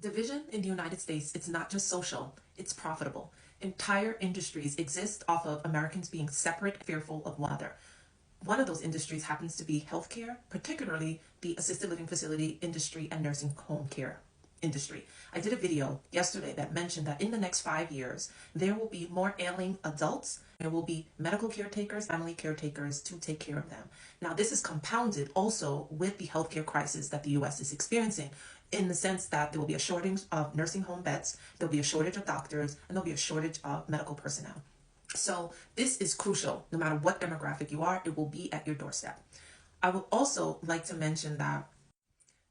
Division in the United States, it's not just social, it's profitable. Entire industries exist off of Americans being separate, fearful of one another. One of those industries happens to be healthcare, particularly the assisted living facility industry and nursing home care industry. I did a video yesterday that mentioned that in the next 5 years, there will be more ailing adults. There will be medical caretakers, family caretakers to take care of them. Now, this is compounded also with the healthcare crisis that the U.S. is experiencing, in the sense that there will be a shortage of nursing home beds, there'll be a shortage of doctors, and there'll be a shortage of medical personnel. So this is crucial. No matter what demographic you are, it will be at your doorstep. I would also like to mention that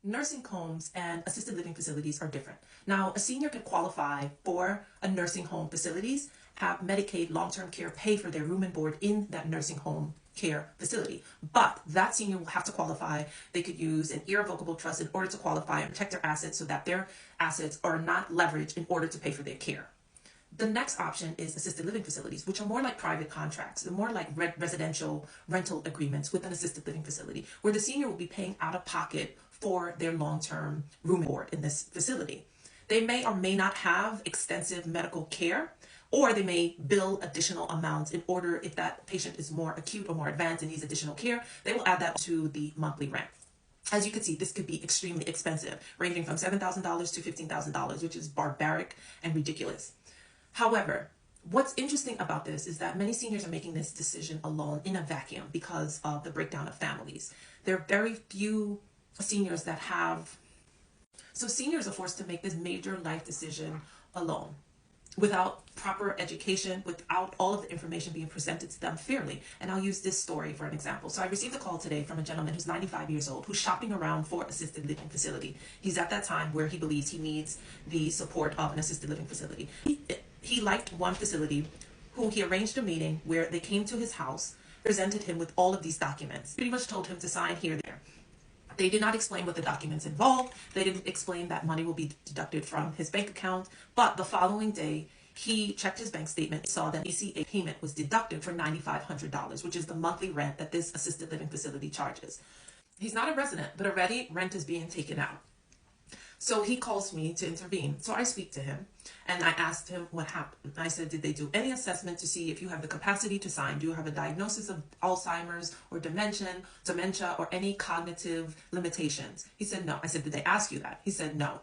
nursing homes and assisted living facilities are different. Now, a senior can qualify for a nursing home facilities, have Medicaid long-term care pay for their room and board in that nursing home care facility. But that senior will have to qualify. They could use an irrevocable trust in order to qualify and protect their assets so that their assets are not leveraged in order to pay for their care. The next option is assisted living facilities, which are more like private contracts. They're more like residential rental agreements with an assisted living facility, where the senior will be paying out of pocket for their long-term room and board in this facility. They may or may not have extensive medical care, or they may bill additional amounts in order, if that patient is more acute or more advanced and needs additional care, they will add that to the monthly rent. As you can see, this could be extremely expensive, ranging from $7,000 to $15,000, which is barbaric and ridiculous. However, what's interesting about this is that many seniors are making this decision alone in a vacuum because of the breakdown of families. There are very few seniors that have, so seniors are forced to make this major life decision alone, without proper education, without all of the information being presented to them fairly. And I'll use this story for an example. So I received a call today from a gentleman who's 95 years old, who's shopping around for assisted living facility. He's at that time where he believes he needs the support of an assisted living facility. He liked one facility who he arranged a meeting where they came to his house, presented him with all of these documents, pretty much told him to sign here, there. They did not explain what the documents involved. They didn't explain that money will be deducted from his bank account. But the following day, he checked his bank statement, saw that ACA payment was deducted for $9,500, which is the monthly rent that this assisted living facility charges. He's not a resident, but already rent is being taken out. So he calls me to intervene. So I speak to him and I asked him what happened. I said, did they do any assessment to see if you have the capacity to sign? Do you have a diagnosis of Alzheimer's or dementia or any cognitive limitations? He said, no. I said, did they ask you that? He said, no.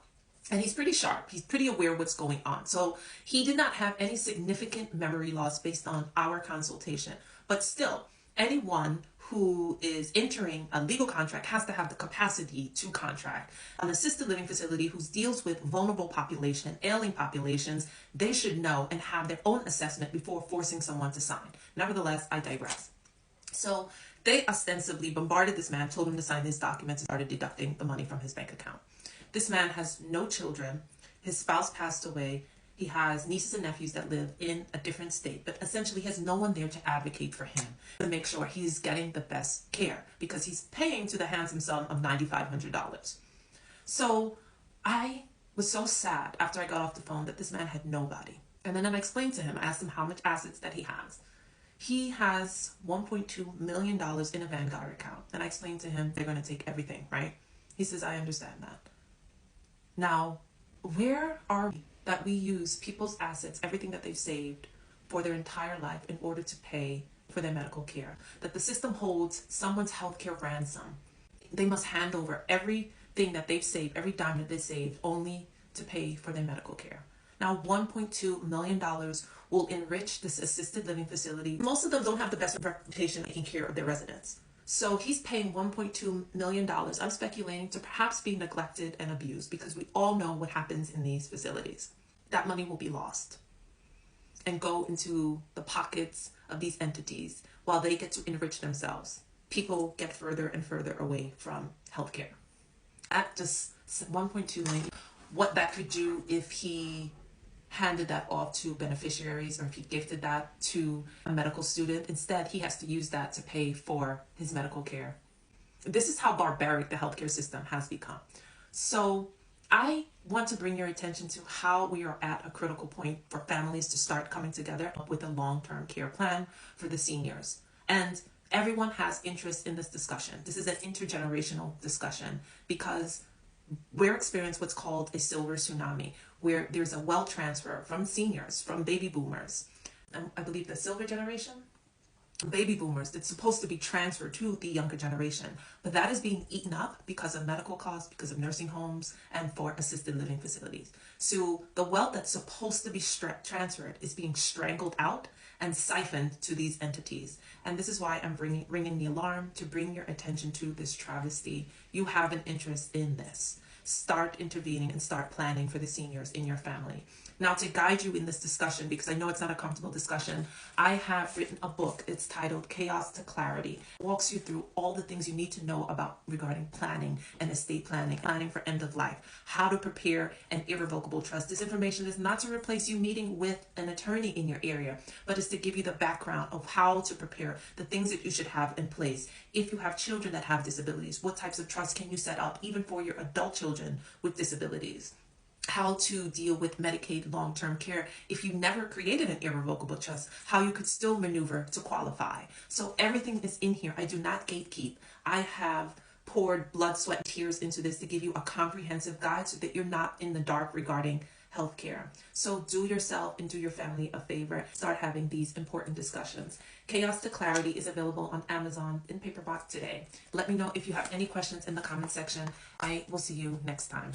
And he's pretty sharp. He's pretty aware what's going on. So he did not have any significant memory loss based on our consultation. But still, anyone who is entering a legal contract has to have the capacity to contract. An assisted living facility who deals with vulnerable population, ailing populations, they should know and have their own assessment before forcing someone to sign. Nevertheless, I digress. So they ostensibly bombarded this man, told him to sign these documents, and started deducting the money from his bank account. This man has no children. His spouse passed away. He has nieces and nephews that live in a different state, but essentially he has no one there to advocate for him, to make sure he's getting the best care, because he's paying to the handsome sum of $9,500. So I was so sad after I got off the phone that this man had nobody. And then I explained to him, I asked him how much assets that he has. He has $1.2 million in a Vanguard account. And I explained to him, they're going to take everything, right? He says, I understand that. Now, where are we that we use people's assets, everything that they've saved for their entire life in order to pay for their medical care? That the system holds someone's healthcare ransom. They must hand over everything that they've saved, every dime that they saved, only to pay for their medical care. Now, $1.2 million will enrich this assisted living facility. Most of them don't have the best reputation taking care of their residents. So he's paying $1.2 million, I'm speculating, to perhaps be neglected and abused, because we all know what happens in these facilities. That money will be lost and go into the pockets of these entities while they get to enrich themselves. People get further and further away from healthcare. At just $1.2 million, what that could do if he handed that off to beneficiaries, or if he gifted that to a medical student. Instead, he has to use that to pay for his medical care. This is how barbaric the healthcare system has become. So I want to bring your attention to how we are at a critical point for families to start coming together with a long-term care plan for the seniors. And everyone has interest in this discussion. This is an intergenerational discussion, because we're experiencing what's called a silver tsunami, where there's a wealth transfer from seniors, from baby boomers. I believe the silver generation, baby boomers, that's supposed to be transferred to the younger generation, but that is being eaten up because of medical costs, because of nursing homes, and for assisted living facilities. So the wealth that's supposed to be transferred is being strangled out and siphoned to these entities. And this is why I'm ringing the alarm to bring your attention to this travesty. You have an interest in this. Start intervening and start planning for the seniors in your family. Now, to guide you in this discussion, because I know it's not a comfortable discussion, I have written a book. It's titled Chaos to Clarity. It walks you through all the things you need to know about regarding planning and estate planning, planning for end of life, how to prepare an irrevocable trust. This information is not to replace you meeting with an attorney in your area, but is to give you the background of how to prepare, the things that you should have in place. If you have children that have disabilities, what types of trusts can you set up, even for your adult children with disabilities? How to deal with Medicaid long-term care if you never created an irrevocable trust, how you could still maneuver to qualify. So everything is in here. I do not gatekeep. I have poured blood, sweat, and tears into this to give you a comprehensive guide so that you're not in the dark regarding healthcare. So do yourself and do your family a favor. Start having these important discussions. Chaos to Clarity is available on Amazon in paperback today. Let me know if you have any questions in the comment section. I will see you next time.